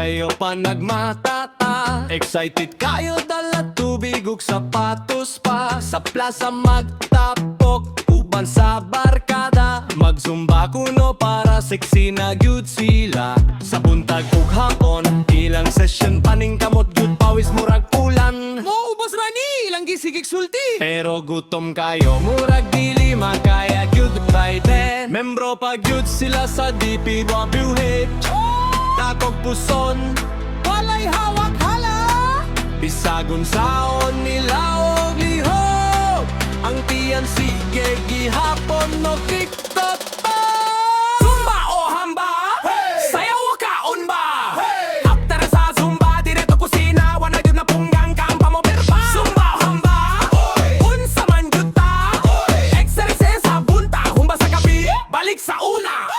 kayo pa nagmatata. Excited kayo, dala tubig ug sapatos pa. Sa plaza magtapok, uban sa barkada. Mag-zumba kuno para sexy na gyud sila. Sa buntag ug hapon, ilang session paning kamot gyud pawis murag ulan. Mo ubos rani, ilang gisigig sulti. Pero gutom kayo, murag dili makaya gyud biden. Membro pa gyud sila sa DPWH. Takog puson, Walay hawak hala. bisagon saon nila og lihok. Ang tiyan sige gihapon no TikTok pa. Zumba o hamba? Sayaw o kaon ba? After sa Zumba, direto kusina. Wanay din na punggang ka ang pamoberba. Zumba o hamba? Unsa man gyud ta? Exercise sa bunta, humba sa gabi, balik sa una.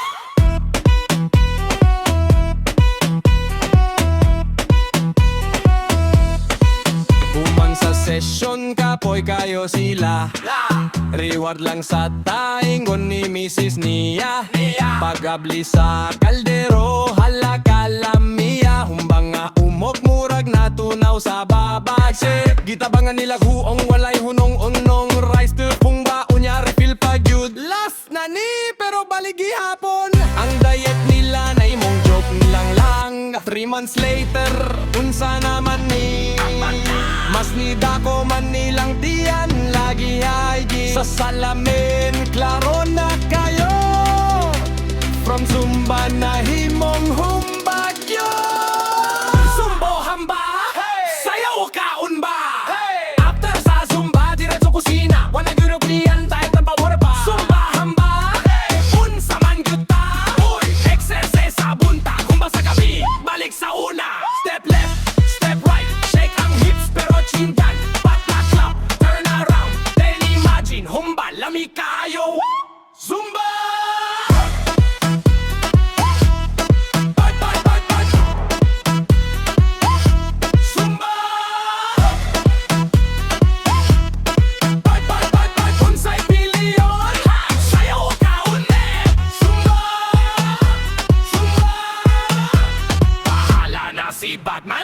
Human sa session kapoy kayo sila. Reward lang sa taingon ni Mrs. Nia. Pagabli sa kaldero, halaka lamia. Humbang nga umok murag natunaw sa babase. Gitabangan nila huong walay hunong-unong. Rice to pungba, unya refill pa gyud. Last na ni, pero baligi hapon. Ang diet nila na imong joke lang. 3 months later, unsa naman ni? Mas nidako man nilang tiyan, lagi hygiene. Sa salamin, klaro na kayo. From Zumba na himong humbagyo. Zumba o hamba? Sayaw o kaon ba? After sa Zumba, diretso kusina. Wanay gyud og liyan, tayo tan pamoberba. Zumba hamba? Unsa man gyud ta? Exercise sa bunta, humba sa gabi, balik sa una. Step left, step right, shake ang hips pero chintan. Patla clap, turn around, then imagine humba lami kayo. Zumba! Zumba! Unsay piliyon? Sayaw o kaon eh! Zumba! Zumba! Bahala na si Batman.